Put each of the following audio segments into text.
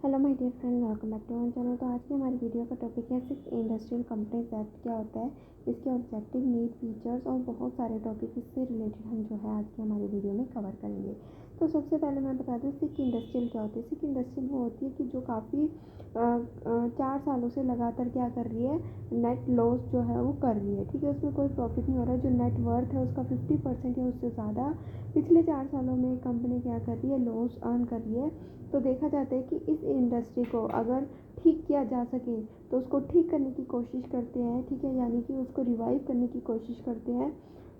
Hello my dear friend, welcome back to our channel. तो आज की हमारी वीडियो का टॉपिक है सिक्स इंडस्ट्रियल कंपनीज एक्ट क्या होता है, इसके ऑब्जेक्टिव, नीड, फीचर्स और बहुत सारे टॉपिक इससे रिलेटेड हम जो है आज की हमारी वीडियो में कवर करेंगे। तो सबसे पहले मैं बता दूँ सिक इंडस्ट्रियल क्या होती है। सिक इंडस्ट्रियल वो होती है कि जो काफ़ी 4 सालों से लगातार क्या कर रही है, नेट लॉस जो है वो कर रही है। ठीक है, उसमें कोई प्रॉफिट नहीं हो रहा है। जो नेट वर्थ है उसका 50% या उससे ज़्यादा पिछले 4 सालों में कंपनी क्या कर रही है, लॉस अर्न कर रही है। तो देखा जाता है कि इस इंडस्ट्री को अगर ठीक किया जा सके तो उसको ठीक करने की कोशिश करते हैं। ठीक है, यानी कि उसको रिवाइव करने की कोशिश करते हैं।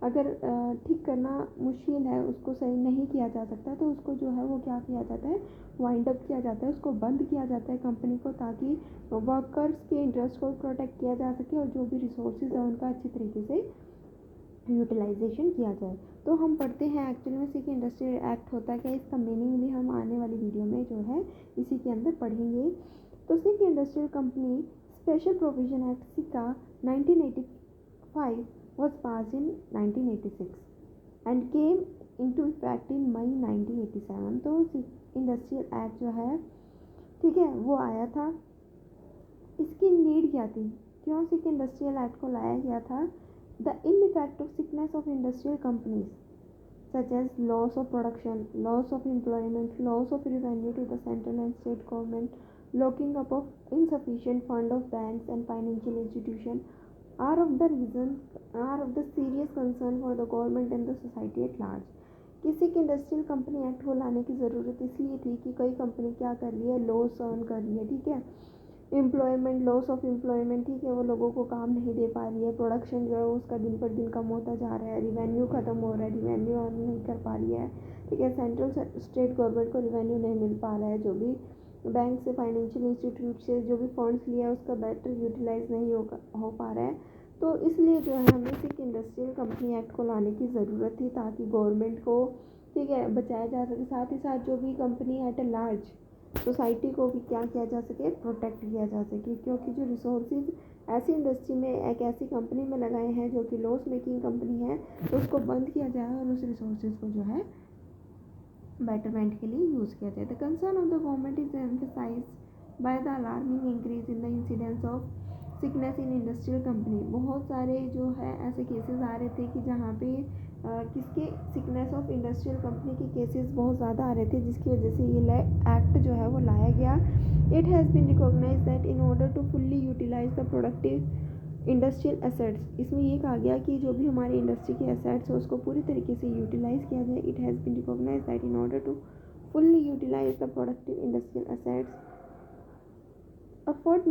अगर ठीक करना मुश्किल है, उसको सही नहीं किया जा सकता, तो उसको जो है वो क्या किया जाता है, वाइंड अप किया जाता है, उसको बंद किया जाता है कंपनी को, ताकि वर्कर्स के इंटरेस्ट को प्रोटेक्ट किया जा सके और जो भी रिसोर्सेज है उनका अच्छी तरीके से यूटिलाइजेशन किया जाए। तो हम पढ़ते हैं एक्चुअली में सिक इंडस्ट्रियल एक्ट होता है क्या, इसका मीनिंग भी हम आने वाली वीडियो में जो है इसी के अंदर पढ़ेंगे। तो sick industrial company special provision act SICA 1985 was passed in 1986 and came into effect in May 1987। तो सिक इंडस्ट्रियल एक्ट जो है, ठीक है, वो आया था। इसकी नीड क्या थी, क्यों सिक इंडस्ट्रियल एक्ट को लाया गया था? The ill effect of sickness of industrial companies, such as loss of production, loss of employment, loss of revenue to the central and state government, locking up of insufficient fund of banks and financial institutions, are of the serious concern for the government and the society at large। किसी की industrial company act को लाने की ज़रूरत इसलिए थी कि कई कंपनी क्या कर रही है, लॉस अर्न कर रही है। ठीक है, एम्प्लॉयमेंट, लॉस ऑफ एम्प्लॉयमेंट, ठीक है, वो लोगों को काम नहीं दे पा रही है। प्रोडक्शन जो है उसका दिन पर दिन कम होता जा रहा है। रिवेन्यू ख़त्म हो रहा है, रिवेन्यू अर्न नहीं कर पा रही है। ठीक है, सेंट्रल स्टेट गवर्नमेंट को रिवेन्यू नहीं मिल पा रहा है। जो भी बैंक से, फाइनेंशियल इंस्टीट्यूट से जो भी फंड्स लिया है उसका बेटर यूटिलाइज नहीं हो पा रहा है। तो इसलिए जो है हमें सिक इंडस्ट्रियल कंपनी एक्ट को लाने की ज़रूरत थी, ताकि गवर्नमेंट को, ठीक है, बचाया जा सके। साथ ही साथ जो भी company at a large society को भी क्या किया जा सके, प्रोटेक्ट किया जा सके। क्योंकि जो रिसोर्सेज ऐसी इंडस्ट्री में, एक ऐसी कंपनी में लगाए हैं जो कि लॉस मेकिंग कंपनी है, तो उसको बंद किया जाए और उस रिसोर्सेज को जो है बेटरमेंट के लिए यूज़ किया जाए। The concern of the government is emphasised by the alarming increase in the incidence of sickness in industrial company. बहुत सारे जो है ऐसे केसेस आ रहे थे कि जहाँ पे किसके सिकनेस ऑफ इंडस्ट्रियल कंपनी के केसेस बहुत ज़्यादा आ रहे थे, जिसकी वजह से ये एक्ट जो है वो लाया गया। It has been recognise that in order to fully utilise the productive industrial assets, इसमें ये कहा गया कि जो भी हमारी इंडस्ट्री के एसेट्स है उसको पूरी तरीके से यूटिलाइज किया जाए। It has been recognise that in order to fully utilise the productive industrial assets, afford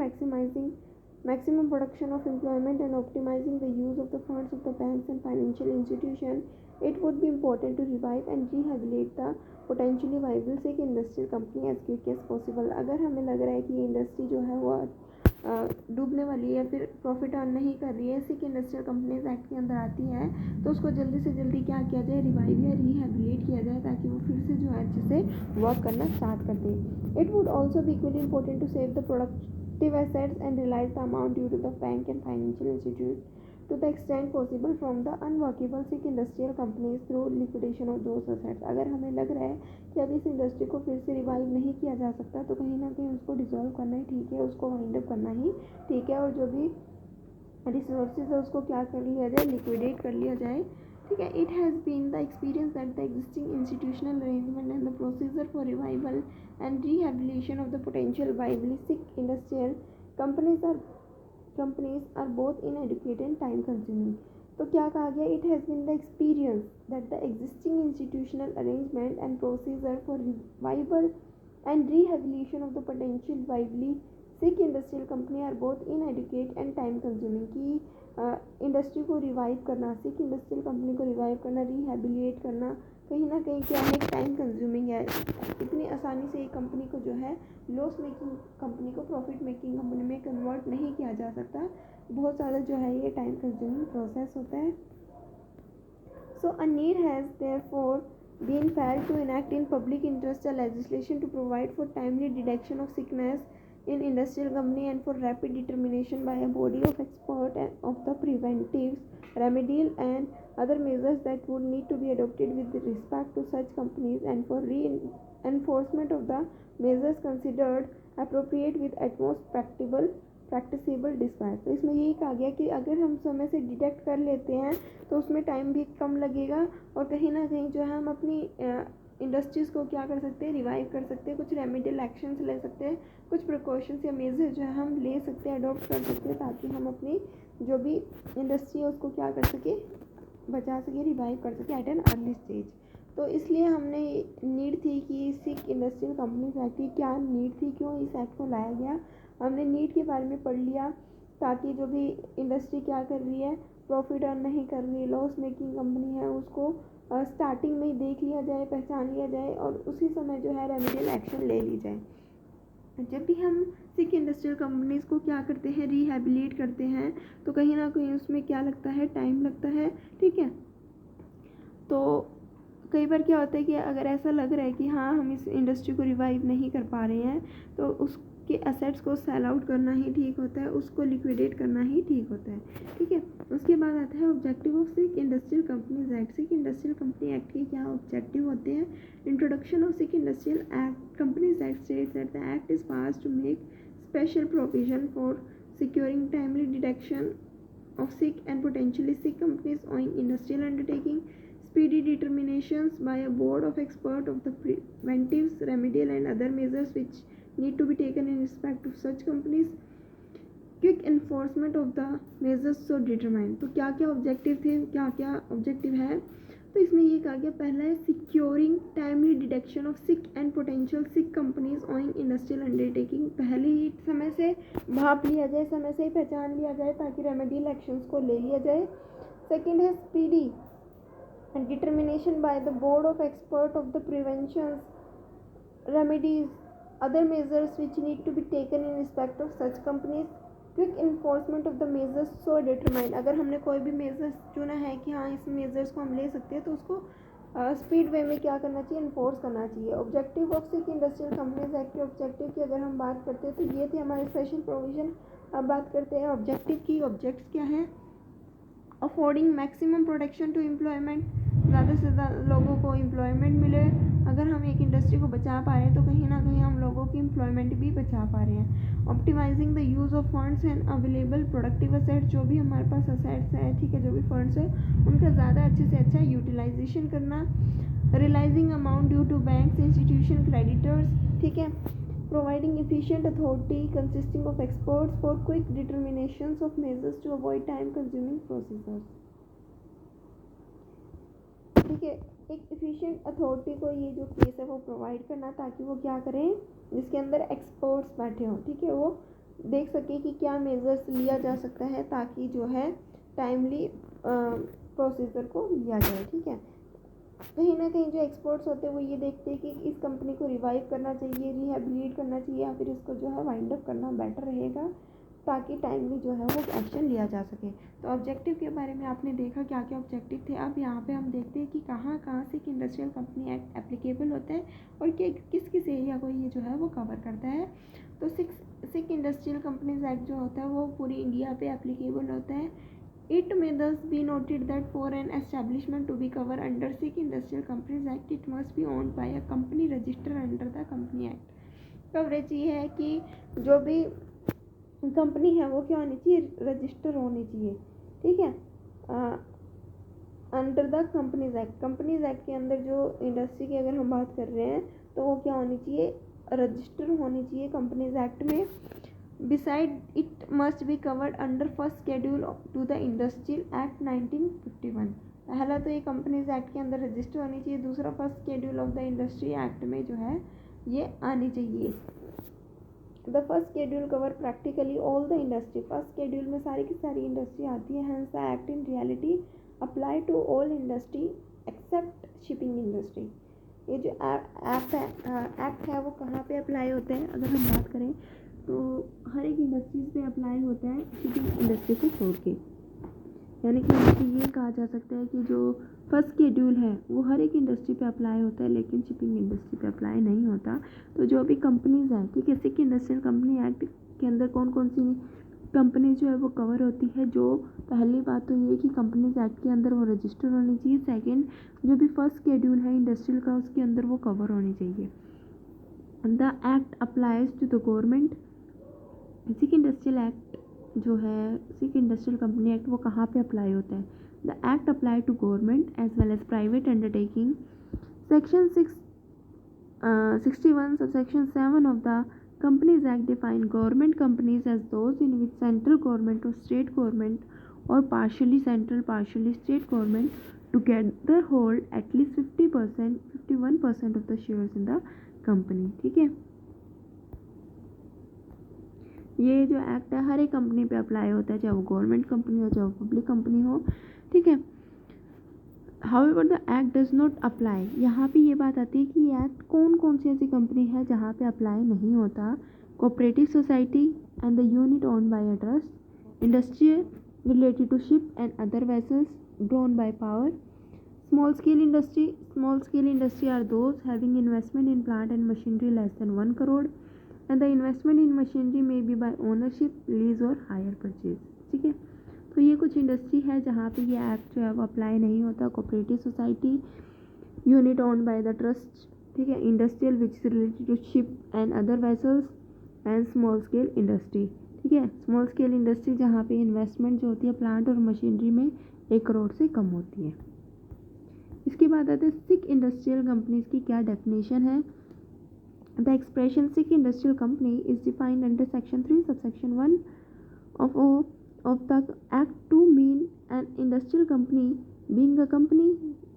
maximum production of employment and optimizing the use of the funds of the banks and financial institutions, it would be important to revive and rehabilitate the potentially viable sick industrial company as quick as possible। अगर हमें लग रहा है कि industry जो है वो डूबने वाली है या फिर प्रॉफिट अर्न नहीं कर रही है, सिक इंडस्ट्रियल कंपनीज एक्ट के अंदर आती है, तो उसको जल्दी से जल्दी क्या किया जाए, रिवाइव या रिहेबिलिटेट किया जाए, ताकि वो फिर से जो है अच्छे से वर्क करना स्टार्ट कर दे। It would also be equally important to save the productive assets and realize the amount due to the bank and financial institute to the extent possible from the unworkable sick industrial companies through liquidation of those assets। अगर हमें लग रहा है कि अब इस industry को फिर से रिवाइव नहीं किया जा सकता, तो कहीं ना कहीं उसको डिसॉल्व करना ही ठीक है, उसको वाइंड अप करना ही ठीक है, और जो भी रिसोर्सेज है उसको क्या कर लिया जाए, लिक्विडेट कर लिया जाए। ठीक है, it has been the experience that the existing institutional arrangement and the procedure for revival and rehabilitation of the potential viably sick industrial companies are both inadequate and time consuming। तो क्या कहा गया, it has been the experience that the existing institutional arrangement and procedure for revival and rehabilitation of the potential viably sick industrial company are both inadequate and time consuming। की industry को revive करना, सिक industrial company को revive करना, रिहेबिलिएट करना कहीं ना कहीं क्या है, टाइम कंज्यूमिंग है। इतनी आसानी से एक कंपनी को जो है लॉस मेकिंग कंपनी को प्रॉफिट मेकिंग कंपनी में कन्वर्ट नहीं किया जा सकता। बहुत ज़्यादा जो है ये टाइम कंज्यूमिंग प्रोसेस होता है। So a need has therefore been felt to enact in public interest legislation to provide for timely detection of sickness in industrial company and for rapid determination by a body of expert of the preventives, remedial and other measures that would need to be adopted with respect to such companies and for reinforcement of the measures considered appropriate with utmost practicable dispatch. तो इसमें यही कहा गया कि अगर हम समय से डिटेक्ट कर लेते हैं तो उसमें टाइम भी कम लगेगा और कहीं ना कहीं जो है हम अपनी इंडस्ट्रीज़ को क्या कर सकते हैं, रिवाइव कर सकते हैं, कुछ रेमेडियल एक्शंस ले सकते हैं, कुछ प्रिकॉशंस या मेजर जो है हम ले सकते हैं, अडॉप्ट कर सकते हैं, ताकि हम अपनी जो भी इंडस्ट्री है उसको क्या कर सके, बचा सके, रिवाइव कर सके एट एन अर्ली स्टेज। तो इसलिए हमने नीड थी कि सिक इंडस्ट्रियल कंपनीज एक्ट की क्या नीड थी, क्यों इस एक्ट को लाया गया, हमने नीड के बारे में पढ़ लिया, ताकि जो भी इंडस्ट्री क्या कर रही है, प्रॉफिट अर्न नहीं कर रही, लॉस मेकिंग कंपनी है, उसको स्टार्टिंग में ही देख लिया जाए, पहचान लिया जाए और उसी समय जो है रेमेडियल एक्शन ले ली जाए। जब भी हम सिक इंडस्ट्रियल कंपनीज़ को क्या करते हैं, रिहेबिलिट करते हैं, तो कहीं ना कहीं उसमें क्या लगता है, टाइम लगता है, ठीक है। तो कई बार क्या होता है कि अगर ऐसा लग रहा है कि हाँ हम इस इंडस्ट्री को रिवाइव नहीं कर पा रहे हैं, तो उसके एसेट्स को सेल आउट करना ही ठीक होता है, उसको लिक्विडेट करना ही ठीक होता है, ठीक है। उसके बाद आता है objective of sick industrial companies act. Sick industrial company act के क्या ऑब्जेक्टिव होते हैं। Introduction of sick industrial act companies act states that the act is pass to make special provision for securing timely detection of sick and potentially sick companies owing industrial undertaking, speedy determinations by a board of experts of the preventives, remedial and other measures which need to be taken in respect of such companies, quick enforcement of the measures so determined। तो क्या क्या objective थे, क्या क्या objective है, तो इसमें ये कहा गया, पहला है securing timely detection of sick and potential sick companies owing industrial undertaking. पहले ही समय से भाप लिया जाए, समय से ही पहचान लिया जाए, ताकि रेमेडियल एक्शंस को ले लिया जाए। सेकंड है speedy and determination by the board of expert of the prevention remedies other measures which need to be taken in respect of such companies, quick enforcement of the measures so determined. अगर हमने कोई भी measures चुना है कि हाँ इस measures को हम ले सकते हैं, तो उसको स्पीड वे में क्या करना चाहिए, इन्फोर्स करना चाहिए। Objective of sick industrial companies act के ऑब्जेक्टिव की अगर हम बात करते हैं तो ये थे हमारे स्पेशल प्रोविजन। अब बात करते हैं ऑब्जेक्टिव की। ऑब्जेक्ट्स क्या है, affording maximum protection to employment, ज़्यादा से ज़्यादा लोगों को एम्प्लॉयमेंट मिले। अगर हम एक इंडस्ट्री को बचा पा रहे हैं तो कहीं ना कहीं हम लोगों की एम्प्लॉयमेंट भी बचा पा रहे हैं। Optimising the use of funds and available productive assets, जो भी हमारे पास असेट्स है, ठीक है, जो भी फंड्स है उनका ज़्यादा अच्छे से अच्छा यूटिलाइजेशन करना। Realising amount due to banks, institution, creditors, ठीक है। providing efficient authority consisting of experts for quick determinations of measures to avoid time consuming procedures, ठीक है। एक efficient authority को ये जो केस है वो प्रोवाइड करना, ताकि वो क्या करें, जिसके अंदर एक्सपर्ट्स बैठे हों, ठीक है, वो देख सके कि क्या मेजर्स लिया जा सकता है, ताकि जो है टाइमली प्रोसीजर को लिया जाए, ठीक है। कहीं ना कहीं जो एक्सपर्ट्स होते हैं वो ये देखते हैं कि इस कंपनी को रिवाइव करना चाहिए, रिहेबिलिट करना चाहिए, या फिर इसको जो है वाइंड अप करना बेटर रहेगा, ताकि टाइमली जो है वो एक्शन लिया जा सके। तो ऑब्जेक्टिव के बारे में आपने देखा क्या क्या ऑब्जेक्टिव थे। अब यहाँ पे हम देखते हैं कि कहाँ कहाँ से इंडस्ट्रियल कंपनी एक्ट एप्लीकेबल होता है और किस किस एरिया को ये जो है वो कवर करता है। तो सिक इंडस्ट्रियल कंपनीज एक्ट जो होता है वो पूरी इंडिया पे एप्लीकेबल होता है। It may thus be noted that for an establishment to be covered under Sick Industrial Companies Act, it must be owned by a company registered under the Company Act। Coverage ये है कि जो भी company है वो क्या होनी चाहिए, रजिस्टर होनी चाहिए, ठीक है, under the companies act. Companies act के अंदर जो इंडस्ट्री की अगर हम बात कर रहे हैं तो वो क्या होनी चाहिए, रजिस्टर होनी चाहिए कंपनीज एक्ट में। Beside it must be covered under first schedule to the Industrial Act 1951। पहला तो ये कंपनीज एक्ट के अंदर रजिस्टर होनी चाहिए, दूसरा first schedule of the industry act में जो है ये आनी चाहिए। The first schedule cover practically all the industry. First schedule में सारी की सारी इंडस्ट्री आती है। Hence the act in reality apply to all industry except shipping industry. ये जो एक्ट है वो कहाँ पे अप्लाई होते हैं, अगर हम बात करें तो हर एक इंडस्ट्रीज़ पे अप्लाई होता है, शिपिंग इंडस्ट्री को छोड़ के। यानी कि हमसे ये कहा जा सकता है कि जो फर्स्ट शेड्यूल है वो हर एक इंडस्ट्री पे अप्लाई होता है, लेकिन शिपिंग इंडस्ट्री पे अप्लाई नहीं होता। तो जो भी कंपनीज़ हैं, ठीक है, सिक इंडस्ट्रियल कंपनी एक्ट के अंदर कौन कौन सी कंपनी जो है वो कवर होती है। जो पहली बात तो ये कि कंपनीज एक्ट के अंदर वो रजिस्टर होनी चाहिए। सेकेंड, जो भी फर्स्ट शेड्यूल है इंडस्ट्रियल का उसके अंदर वो कवर होनी चाहिए। The act applies to the government. Sick industrial act जो है, सिक इंडस्ट्रियल कंपनी एक्ट, वो कहाँ पे अप्लाई होता है? The act apply to government as well as private undertaking. Section 61 subsection 7 of the Companies Act define government companies as those in which central government or state government or partially central partially state government together hold at least 50% 51% of the shares in the company। ठीक है, ये जो act है हर एक company पे apply होता है, चाहे वो गवर्नमेंट कंपनी हो चाहे वो पब्लिक कंपनी हो। ठीक है, However, the act does not apply। यहाँ पे ये बात आती है कि ये एक्ट कौन कौन सी ऐसी कंपनी है जहाँ पे अप्लाई नहीं होता? Cooperative society and the unit owned by a trust, industrial related to ship and other vessels drawn by power, small scale industry. Small scale industry are those having investment in plant and machinery less than 1 crore and the investment in machinery may be by ownership, lease और hire purchase. ठीक है, तो ये कुछ industry है जहाँ पे ये एक्ट जो है वो अप्लाई नहीं होता। Cooperative society, unit owned by the trust, ठीक है, industrial which is related to ship and other vessels and small scale industry. ठीक है, स्मॉल स्केल इंडस्ट्री जहाँ पे इन्वेस्टमेंट जो होती है प्लांट और मशीनरी में 1 करोड़ से कम होती है। इसके बाद आते हैं सिक इंडस्ट्रियल कंपनीज की क्या डेफिनेशन है। The expression sick industrial company is defined under section 3 subsection 1 of the act to mean an industrial company being a company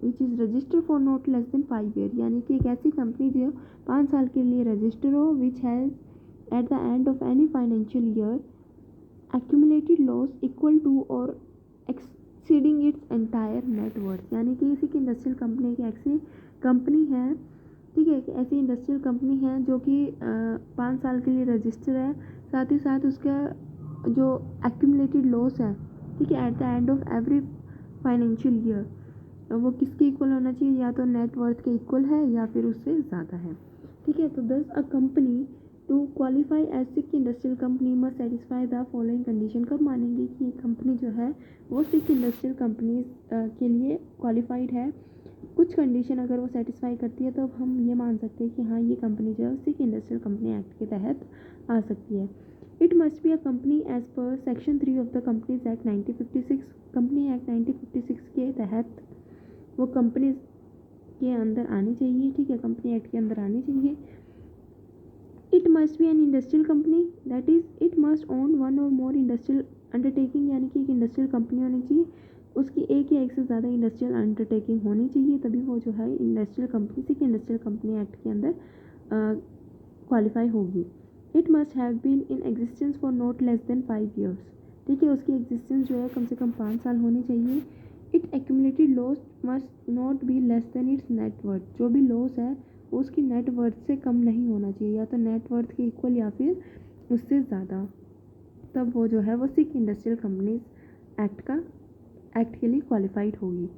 which is registered for not less than 5 years। यानी कि एक ऐसी company जो 5 साल के लिए register हो, which has at the end of any financial year accumulated loss equal to or exceeding its entire net worth। यानी कि किसी की इंडस्ट्रियल कंपनी की ऐसी कंपनी है, ठीक है, कि ऐसी इंडस्ट्रियल कंपनी है जो कि 5 साल के लिए रजिस्टर है, साथ ही साथ उसका जो एक्यूमुलेटेड लॉस है, ठीक है, at the end of every financial year, वो किसके इक्वल होना चाहिए? या तो नेट वर्थ के इक्वल है या फिर उससे ज़्यादा है। ठीक है, तो thus a company to qualify as sick industrial company must satisfy the following condition. कब मानेंगे कि ये कंपनी जो है वो सिक इंडस्ट्रियल कंपनी के लिए क्वालिफाइड है? कुछ कंडीशन अगर वो सेटिस्फाई करती है तो हम ये मान सकते हैं कि हाँ ये कंपनी जो है सिक इंडस्ट्रियल कंपनी एक्ट के तहत आ सकती है। It must be a company as per Section 3 of the Companies Act 1956। Company act 1956 के तहत वो कंपनी के अंदर आनी चाहिए। ठीक है, कंपनी एक्ट के अंदर आनी चाहिए। It must be an industrial company, that is it must own one or more industrial undertaking। यानी कि एक इंडस्ट्रियल कंपनी होनी चाहिए, उसकी एक या एक से ज़्यादा इंडस्ट्रियल अंडरटेकिंग होनी चाहिए, तभी वो जो है इंडस्ट्रियल कंपनी से इंडस्ट्रियल कंपनी एक्ट के अंदर क्वालिफाई होगी। It must have been in existence for not less than 5 years. ठीक है, उसकी एग्जिस्टेंस जो है कम से कम 5 साल होनी चाहिए। It accumulated loss must not be less than it's net worth. जो भी लॉस है उसकी नेट वर्थ से कम नहीं होना चाहिए, या तो नेट वर्थ के इक्वल या फिर उससे ज़्यादा, तब वो जो है वो सिक इंडस्ट्रियल कंपनीज एक्ट के लिए क्वालिफाइड होगी।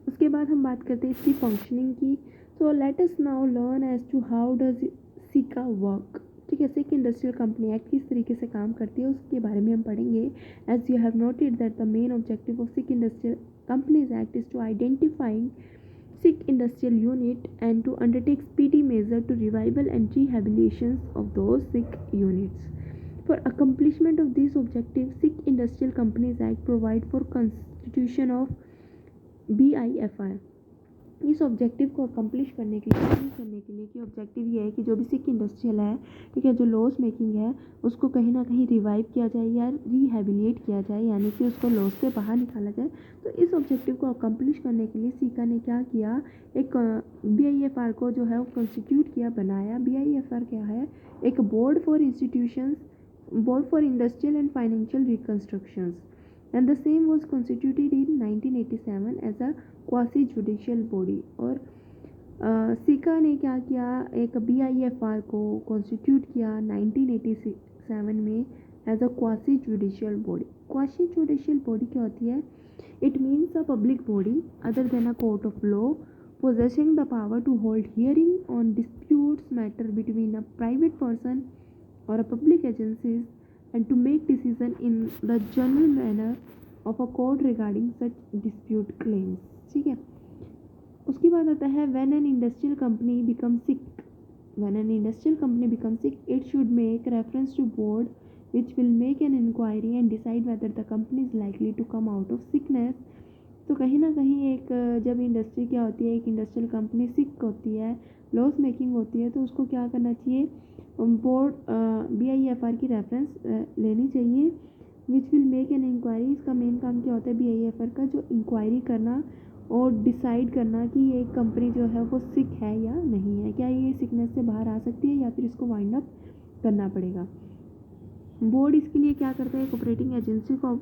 उसके बाद हम बात करते हैं इसकी फंक्शनिंग की। So let us now learn as to how does SICA work. ठीक है, सिक इंडस्ट्रियल कंपनी एक्ट किस तरीके से काम करती है उसके बारे में हम पढ़ेंगे। As you have noted that the main objective of sick industrial companies act is to identifying sick industrial unit and to undertake speedy measure to revival and rehabilitations of those sick units. For accomplishment of these objectives, Sick Industrial Companies Act provide for constitution of BIFI। इस objective को accomplish करने के लिए, achieve करने के लिए कि objective ये है कि जो भी सिक इंडस्ट्रियल है, ठीक है, जो लॉस मेकिंग है उसको कहीं ना कहीं रिवाइव किया जाए या रिहेबिलिएट किया जाए, यानी कि उसको लॉस से बाहर निकाला जाए। तो इस ऑब्जेक्टिव को अकम्प्लिश करने के लिए सीका ने क्या किया, एक BIFR को जो है वो कॉन्स्टिट्यूट किया, बनाया। BIFR क्या है? एक board for institutions, board for industrial and financial reconstructions, and the same was constituted in 1987 as a quasi judicial body. और सीका ने क्या किया, एक BIFR को कॉन्स्टिट्यूट किया 1987 में as a quasi judicial body. Quasi judicial body क्या होती है? It means a public body other than a court of law possessing the power to hold hearing on disputes matter between a private person or a public agencies and to make decision in the general manner of a court regarding such dispute claims। ठीक है, उसके बाद आता है when an industrial company become sick. When an industrial company becomes sick, it should make reference to board, which will make an inquiry and decide whether the company is likely to come out of sickness. तो कहीं ना कहीं एक जब industry क्या होती है, एक इंडस्ट्रियल कंपनी सिक होती है, लॉस मेकिंग होती है, तो उसको क्या करना चाहिए, बोर्ड BIFR की रेफरेंस लेनी चाहिए, which will make an inquiry. इसका मेन काम क्या होता है BIFR का, जो इंक्वायरी करना और डिसाइड करना कि ये कंपनी जो है वो सिक है या नहीं है, क्या ये सिकनेस से बाहर आ सकती है या फिर इसको वाइंड अप करना पड़ेगा। बोर्ड इसके लिए क्या करता है, एक ऑपरेटिंग एजेंसी को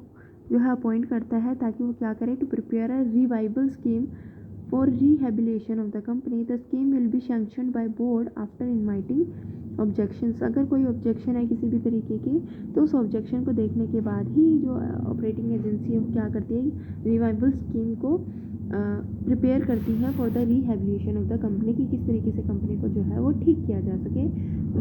जो है अपॉइंट करता है ताकि वो क्या करे, to prepare a revival scheme for rehabilitation of the company. The scheme will be sanctioned by board after inviting objections. अगर कोई ऑब्जेक्शन है किसी भी तरीके की, तो उस ऑब्जेक्शन को देखने के बाद ही जो ऑपरेटिंग एजेंसी है वो क्या करती है, रिवाइवल स्कीम को प्रिपेयर करती है for the rehabilitation of the company, कि किस तरीके से कंपनी को जो है वो ठीक किया जा सके,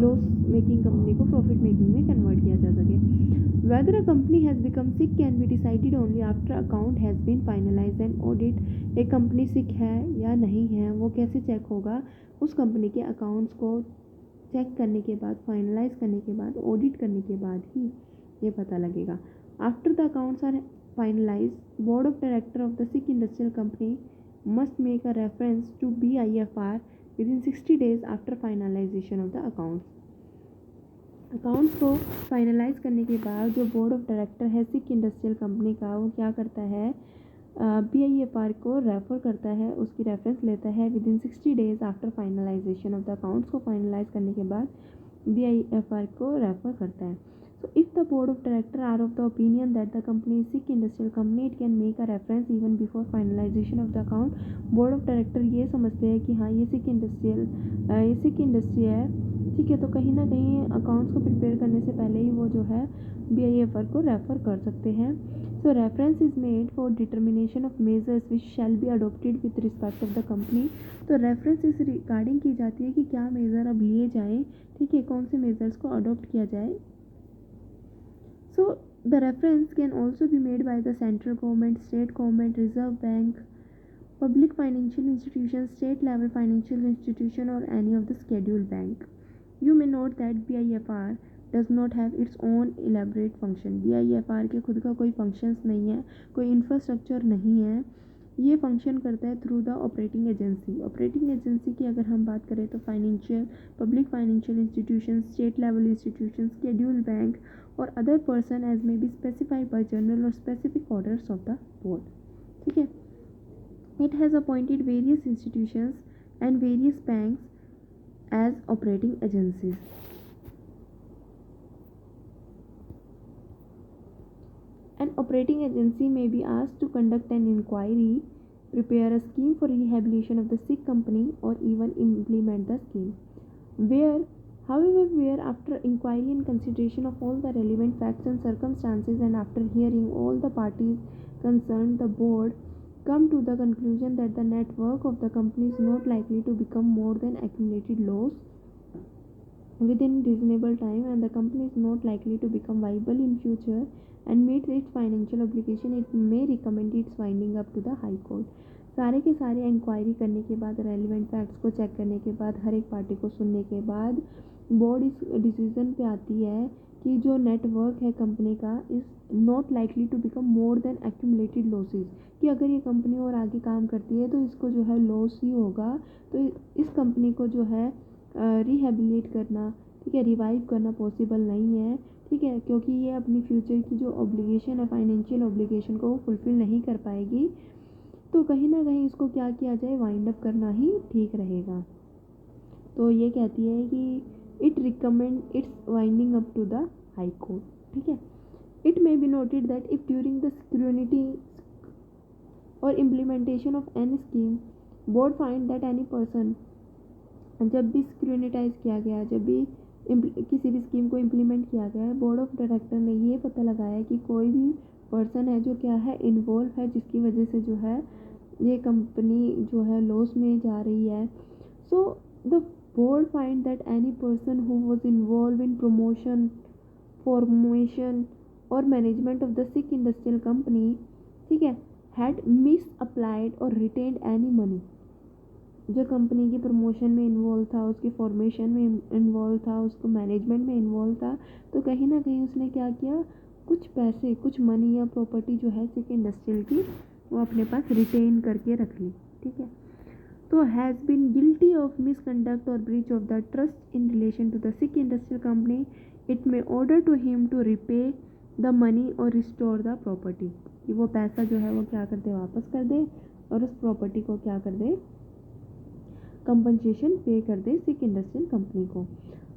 लॉस मेकिंग कंपनी को प्रॉफिट मेकिंग में कन्वर्ट किया जा सके। Whether a company has become sick can be decided only after account has been finalized and audit। एक कंपनी सिक है या नहीं है वो कैसे चेक होगा, उस कंपनी के अकाउंट्स को चेक करने के बाद, फाइनलाइज करने के बाद, ऑडिट करने के बाद ही ये पता लगेगा। After the accounts are finalize, board of director of the sick industrial company must make a reference to BIFR within 60 days after finalization of the accounts। Accounts को फाइनलाइज करने के बाद जो बोर्ड ऑफ डायरेक्टर है sick industrial company का, वो क्या करता है, BIFR को रेफ़र करता है, उसकी रेफरेंस लेता है within 60 days after finalisation of the accounts को फाइनलाइज करने के बाद BIFR को रेफ़र करता है। So if the board of director are of the opinion that the company is sick industrial company, it can make a reference even before finalization of the account. Board of director ये समझते हैं कि हाँ ये सिक industry है, ठीक है, तो कहीं ना कहीं अकाउंट्स को प्रिपेयर करने से पहले ही वो जो है BIFR को रेफ़र कर सकते हैं। So reference is made for determination of measures which shall be adopted with respect of the company. तो रेफरेंस इस रिगार्डिंग की जाती है कि क्या मेज़र अब लिए जाएँ, ठीक है, कौन से मेजर्स को अडोप्ट किया जाए। So the reference can also be made by the central government, state government, reserve bank, public financial institutions, state level financial institution or any of the scheduled bank। You may note that BIFR does not have its own elaborate function। BIFR के खुद का कोई functions नहीं है, कोई infrastructure नहीं है, ये function करता है through the operating agency। operating agency की अगर हम बात करें तो public financial institutions, state level institutions, scheduled bank or other person as may be specified by general or specific orders of the board, ठीक है। It has appointed various institutions and various banks as operating agencies। An operating agency may be asked to conduct an inquiry, prepare a scheme for rehabilitation of the sick company, or even implement the scheme. However, after inquiry and consideration of all the relevant facts and circumstances, and after hearing all the parties concerned, the board come to the conclusion that the net worth of the company is not likely to become more than accumulated loss within reasonable time, and the company is not likely to become viable in future and meet its financial obligation, it may recommend its winding up to the high court। सारे के सारे inquiry करने के बाद, relevant facts को check करने के बाद, हर एक पार्टी को सुनने के बाद बोर्ड इस डिसीजन पे आती है कि जो नेटवर्क है कंपनी का is not likely to become more than accumulated losses, कि अगर ये कंपनी और आगे काम करती है तो इसको जो है लॉस ही होगा। तो इस कंपनी को जो है रिहेबिलिट करना, ठीक है, रिवाइव करना पॉसिबल नहीं है, ठीक है, क्योंकि ये अपनी फ्यूचर की जो ऑब्लिगेशन है, फाइनेंशियल ऑब्लिगेशन को वो फुलफ़िल नहीं कर पाएगी। तो कहीं ना कहीं इसको क्या किया जाए, वाइंड अप करना ही ठीक रहेगा। तो ये कहती है कि it recommend its winding up to the high court, ठीक है। It may be noted that if during the security और implementation of any scheme board find that any person, जब भी स्क्रूनिटाइज किया गया, जब भी किसी भी स्कीम को इम्प्लीमेंट किया गया है, बोर्ड ऑफ डायरेक्टर ने ये पता लगाया कि कोई भी पर्सन है जो क्या है इन्वॉल्व है, जिसकी वजह से जो है ये कंपनी जो है लॉस में जा रही है। So the board find that any person who was involve in promotion, formation और management of the sick industrial company, ठीक है, हैड मिस अप्लाइड और रिटेन्ड एनी मनी, जो कंपनी की प्रमोशन में इन्वॉल्व था, उसकी फॉर्मेशन में इन्वॉल्व था, उसको मैनेजमेंट में इन्वॉल्व था, तो कहीं ना कहीं उसने क्या किया, कुछ पैसे, कुछ मनी या प्रॉपर्टी जो है सिक इंडस्ट्रियल की, वो अपने पास रिटेन करके रख ली। ठीक है, तो has been guilty of misconduct और breach of the trust in relation to the sick industrial company, it may order to him to repay the money और रिस्टोर द प्रॉपर्टी, कि वो पैसा जो है वो क्या कर दे, वापस कर दे, और उस प्रॉपर्टी को क्या कर दे, कंपनसेशन पे कर दे सिक इंडस्ट्रियल कंपनी को।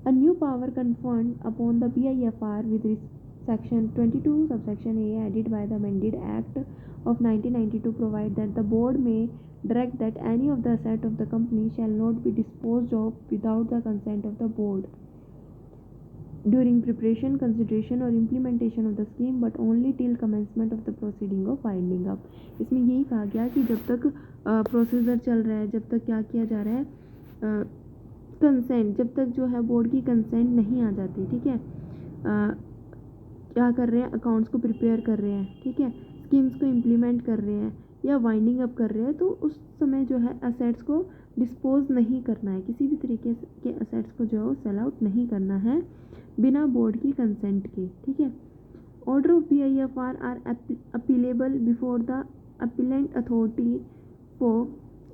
A new power conferred upon the BIFR with section 22 subsection A added by the amended act of 1992 provide that the board may direct that any of the asset of the company shall not be disposed of without the consent of the board during preparation, consideration or implementation of the scheme, but only till commencement of the proceeding of winding up। इसमें यही कहा गया कि जब तक procedure चल रहा है, जब तक क्या किया जा रहा है, कंसेंट, जब तक जो है बोर्ड की कंसेंट नहीं आ जाती, ठीक है, क्या कर रहे हैं, अकाउंट्स को प्रिपेयर कर रहे हैं, ठीक है, स्कीम्स को इम्प्लीमेंट कर रहे हैं या वाइंडिंग अप कर रहे हैं, तो उस समय जो है असेट्स को डिस्पोज नहीं करना है, किसी भी तरीके के असेट्स को जो है सेल आउट नहीं करना है बिना बोर्ड की कंसेंट के। ठीक है, order of BIFR are appealable before the appellate authority for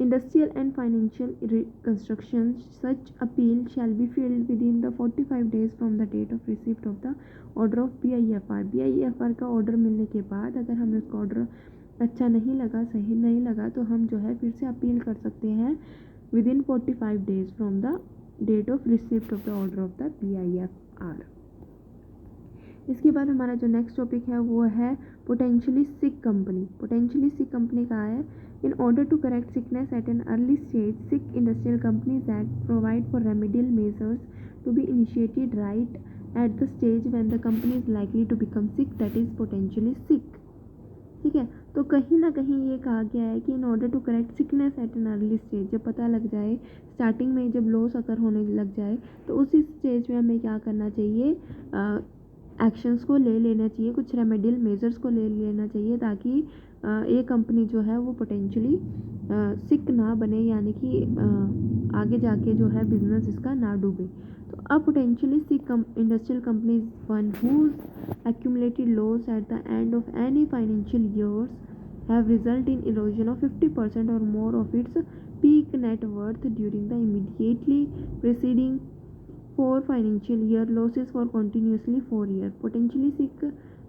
industrial and financial reconstruction. Such appeal shall be filed within the 45 days from the date of receipt of the order of BIFR। BIFR का order मिलने के बाद अगर हमें उसका order अच्छा नहीं लगा, सही नहीं लगा, तो हम जो है फिर से अपील कर सकते हैं within 45 days from the date of receipt of the order of the BIFR। इसके बाद हमारा जो नेक्स्ट टॉपिक है वो है पोटेंशियली सिक कंपनी। पोटेंशियली सिक कंपनी का है, in order to correct sickness at an early stage, Sick Industrial Companies Act provide for remedial measures to be initiated right at the stage when the company is likely to become sick, that is potentially sick। ठीक है, तो कहीं ना कहीं ये कहा गया है कि in order to correct sickness at an early stage, जब पता लग जाए, स्टार्टिंग में जब लॉस अकर होने लग जाए, तो उसी स्टेज में हमें क्या करना चाहिए, एक्शंस को ले लेना चाहिए, कुछ रेमेडियल मेजर्स को ले लेना चाहिए, ताकि ये कंपनी जो है वो पोटेंशियली सिक ना बने, यानी कि आगे जाके जो है बिजनेस इसका ना डूबे। तो अब potentially sick industrial company one whose accumulated loss at the end of any financial years have resulted in erosion of 50% or more of its peak net worth during the immediately preceding 4 financial year, losses for continuously 4 year। Potentially sick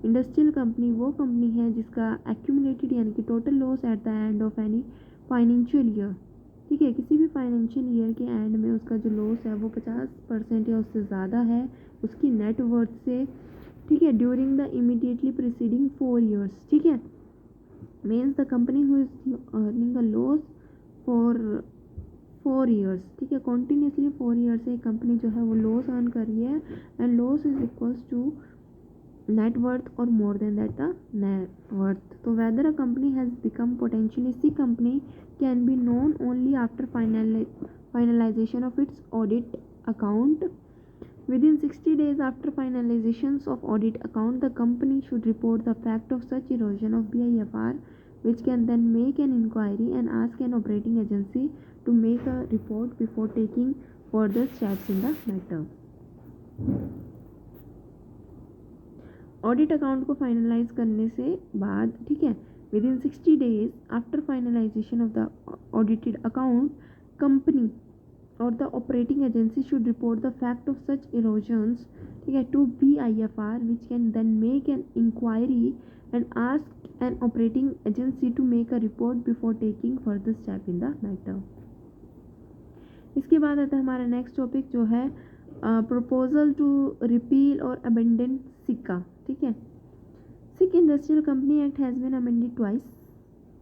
industrial company वो company है जिसका accumulated यानी कि total loss at the end of any financial year, ठीक है, किसी भी financial year के एंड में उसका जो लॉस है वो 50% या उससे ज़्यादा है उसकी नेट वर्थ से, ठीक है, during the immediately preceding 4 years। ठीक है, means the company who is earning a loss for 4 years, ठीक है, कॉन्टीन्यूसली 4 years से कंपनी जो है वो लॉस अर्न कर रही है, and loss is equals to net worth or more than that the net worth। तो whether a company has become potentially sick company can be known only after finalization of its audit account। Within 60 days after finalizations of audit account, the company should report the fact of such erosion of BIFR, which can then make an inquiry and ask an operating agency to make a report before taking further steps in the matter। Audit account को finalise करने से बाद, ठीक है, within 60 days after finalisation of the audited account, company और the operating agency should report the fact of such erosions, ठीक है, to BIFR, which can then make an enquiry and ask an operating agency to make a report before taking further step in the matter. इसके बाद आता है हमारा next topic जो है proposal to repeal और अबेंडन सिक्का। ठीक है, sick industrial company act has been amended twice,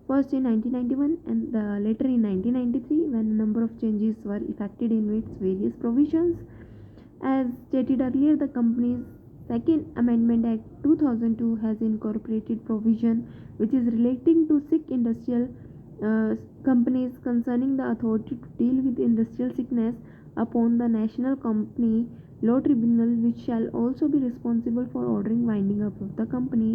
first in 1991 and later in 1993 when a number of changes were effected in its various provisions। As stated earlier, the company's second amendment act 2002 has incorporated provision which is relating to sick industrial companies concerning the authority to deal with industrial sickness upon the national company law tribunal, which shall also be responsible for ordering winding up of the company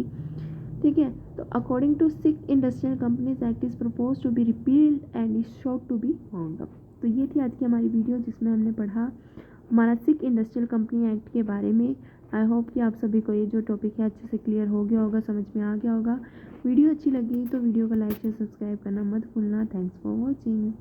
ठीक है। तो according to sick industrial companies act is propose to be repealed and is sought to be wound up. तो ये थी आज की हमारी video जिसमें हमने पढ़ा हमारा सिक्स इंडस्ट्रियल कंपनी एक्ट के बारे में। आई होप कि आप सभी को ये जो टॉपिक है अच्छे से क्लियर हो गया होगा, समझ में आ गया होगा। वीडियो अच्छी लगी तो वीडियो को लाइक शेयर सब्सक्राइब करना मत भूलना। Thanks for watching.